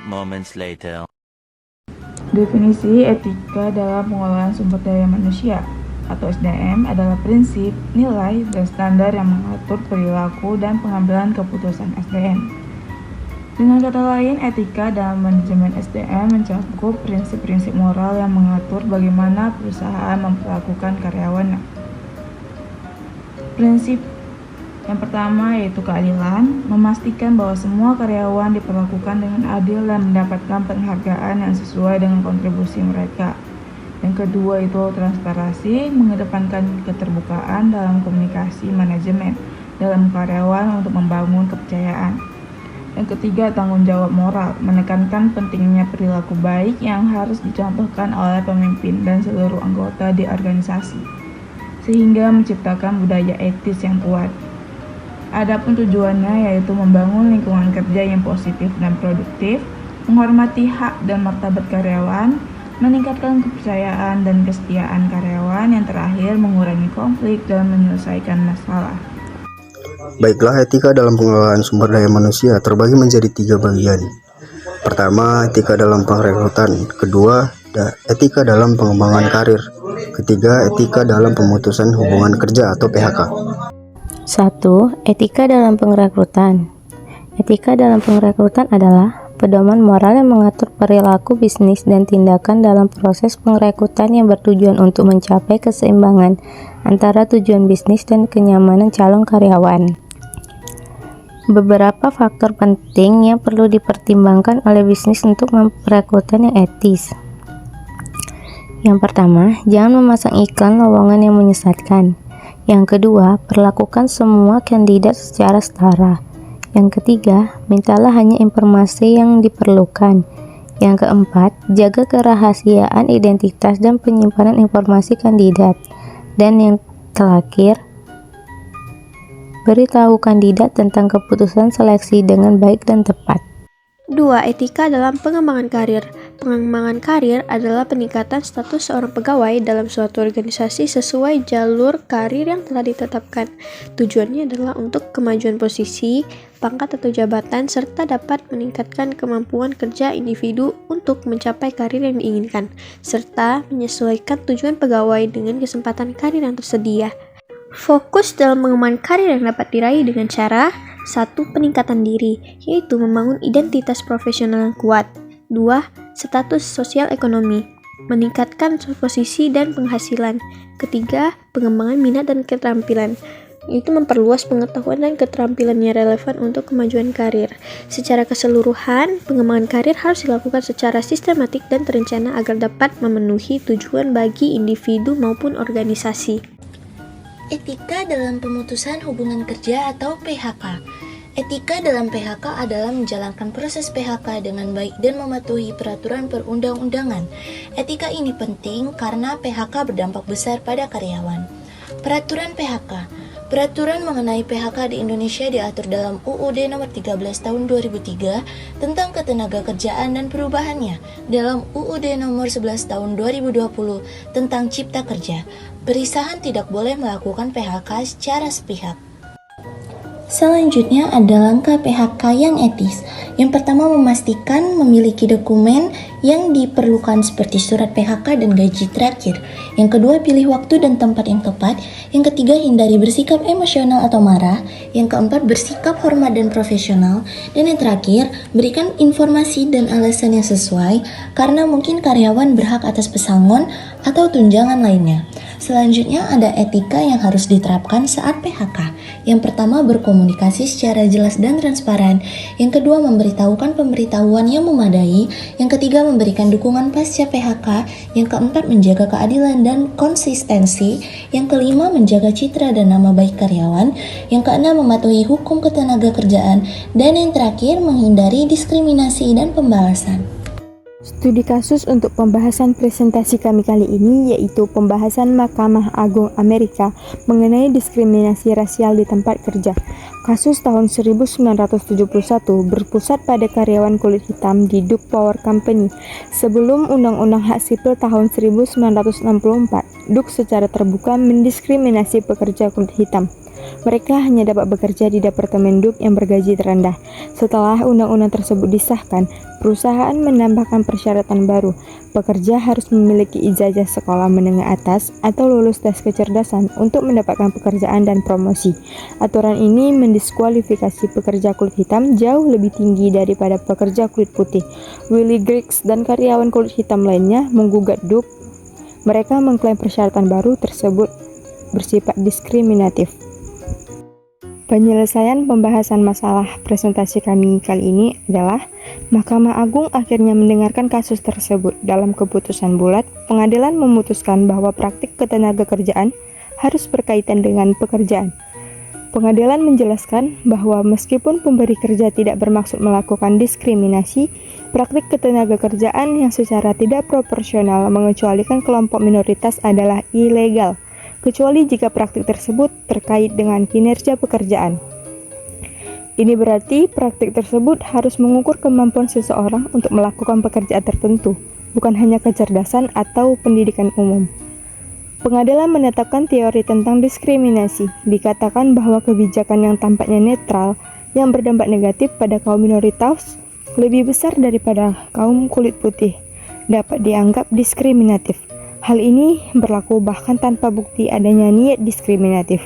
moments later. Definisi etika dalam pengelolaan sumber daya manusia atau SDM adalah prinsip, nilai, dan standar yang mengatur perilaku dan pengambilan keputusan SDM. Dengan kata lain, etika dalam manajemen SDM mencakup prinsip-prinsip moral yang mengatur bagaimana perusahaan memperlakukan karyawannya. Prinsip yang pertama yaitu keadilan, memastikan bahwa semua karyawan diperlakukan dengan adil dan mendapatkan penghargaan yang sesuai dengan kontribusi mereka. Yang kedua itu transparansi, mengedepankan keterbukaan dalam komunikasi manajemen dalam karyawan untuk membangun kepercayaan. Yang ketiga, tanggung jawab moral, menekankan pentingnya perilaku baik yang harus dicontohkan oleh pemimpin dan seluruh anggota di organisasi, sehingga menciptakan budaya etis yang kuat. Adapun tujuannya yaitu membangun lingkungan kerja yang positif dan produktif, menghormati hak dan martabat karyawan, meningkatkan kepercayaan dan kesetiaan karyawan, yang terakhir mengurangi konflik dan menyelesaikan masalah. Baiklah, etika dalam pengelolaan sumber daya manusia terbagi menjadi 3 bagian. Pertama, etika dalam perekrutan. Kedua, etika dalam pengembangan karir. Ketiga, etika dalam pemutusan hubungan kerja atau PHK. 1. Etika dalam perekrutan. Etika dalam perekrutan adalah pedoman moral yang mengatur perilaku bisnis dan tindakan dalam proses perekrutan yang bertujuan untuk mencapai keseimbangan antara tujuan bisnis dan kenyamanan calon karyawan. Beberapa faktor penting yang perlu dipertimbangkan oleh bisnis untuk perekrutan yang etis. Yang pertama, jangan memasang iklan lowongan yang menyesatkan. Yang kedua, perlakukan semua kandidat secara setara. Yang ketiga, mintalah hanya informasi yang diperlukan. Yang keempat, jaga kerahasiaan identitas dan penyimpanan informasi kandidat. Dan yang terakhir, beritahu kandidat tentang keputusan seleksi dengan baik dan tepat. 2. Etika dalam pengembangan karir. Pengembangan karir adalah peningkatan status seorang pegawai dalam suatu organisasi sesuai jalur karir yang telah ditetapkan. Tujuannya adalah untuk kemajuan posisi, pangkat atau jabatan, serta dapat meningkatkan kemampuan kerja individu untuk mencapai karir yang diinginkan, serta menyesuaikan tujuan pegawai dengan kesempatan karir yang tersedia. Fokus dalam pengembangan karir yang dapat diraih dengan cara 1. Peningkatan diri, yaitu membangun identitas profesional yang kuat. 2. Status sosial ekonomi, meningkatkan posisi dan penghasilan. Ketiga, pengembangan minat dan keterampilan, yaitu memperluas pengetahuan dan keterampilannya relevan untuk kemajuan karir. Secara keseluruhan, pengembangan karir harus dilakukan secara sistematik dan terencana agar dapat memenuhi tujuan bagi individu maupun organisasi. Etika dalam pemutusan hubungan kerja atau PHK. Etika dalam PHK adalah menjalankan proses PHK dengan baik dan mematuhi peraturan perundang-undangan. Etika ini penting karena PHK berdampak besar pada karyawan. Peraturan PHK. Peraturan mengenai PHK di Indonesia diatur dalam UUD nomor 13 tahun 2003 tentang ketenagakerjaan dan perubahannya, dalam UUD nomor 11 tahun 2020 tentang Cipta Kerja. Perusahaan tidak boleh melakukan PHK secara sepihak. Selanjutnya ada langkah PHK yang etis. Yang pertama, memastikan memiliki dokumen yang diperlukan seperti surat PHK dan gaji terakhir. Yang kedua, pilih waktu dan tempat yang tepat. Yang ketiga, hindari bersikap emosional atau marah. Yang keempat, bersikap hormat dan profesional. Dan yang terakhir, berikan informasi dan alasan yang sesuai karena mungkin karyawan berhak atas pesangon atau tunjangan lainnya. Selanjutnya ada etika yang harus diterapkan saat PHK. Yang pertama, berkomunikasi secara jelas dan transparan. Yang kedua, memberitahukan pemberitahuan yang memadai. Yang ketiga, memberikan dukungan pasca PHK. Yang keempat, menjaga keadilan dan konsistensi. Yang kelima, menjaga citra dan nama baik karyawan. Yang keenam, mematuhi hukum ketenagakerjaan. Dan yang terakhir, menghindari diskriminasi dan pembalasan. Studi kasus untuk pembahasan presentasi kami kali ini yaitu pembahasan Mahkamah Agung Amerika mengenai diskriminasi rasial di tempat kerja. Kasus tahun 1971 berpusat pada karyawan kulit hitam di Duke Power Company sebelum Undang-Undang Hak Sipil tahun 1964. Duk secara terbuka mendiskriminasi pekerja kulit hitam. Mereka hanya dapat bekerja di Departemen Duk yang bergaji terendah. Setelah undang-undang tersebut disahkan, perusahaan menambahkan persyaratan baru. Pekerja harus memiliki ijazah sekolah menengah atas atau lulus tes kecerdasan untuk mendapatkan pekerjaan dan promosi. Aturan ini mendiskualifikasi pekerja kulit hitam jauh lebih tinggi daripada pekerja kulit putih. Willie Griggs dan karyawan kulit hitam lainnya menggugat Duk. Mereka mengklaim persyaratan baru tersebut bersifat diskriminatif. Penyelesaian pembahasan masalah presentasi kami kali ini adalah Mahkamah Agung akhirnya mendengarkan kasus tersebut. Dalam keputusan bulat, pengadilan memutuskan bahwa praktik ketenagakerjaan harus berkaitan dengan pekerjaan. Pengadilan menjelaskan bahwa meskipun pemberi kerja tidak bermaksud melakukan diskriminasi, praktik ketenagakerjaan yang secara tidak proporsional mengecualikan kelompok minoritas adalah ilegal, kecuali jika praktik tersebut terkait dengan kinerja pekerjaan. Ini berarti praktik tersebut harus mengukur kemampuan seseorang untuk melakukan pekerjaan tertentu, bukan hanya kecerdasan atau pendidikan umum. Pengadilan menetapkan teori tentang diskriminasi. Dikatakan bahwa kebijakan yang tampaknya netral yang berdampak negatif pada kaum minoritas lebih besar daripada kaum kulit putih dapat dianggap diskriminatif. Hal ini berlaku bahkan tanpa bukti adanya niat diskriminatif.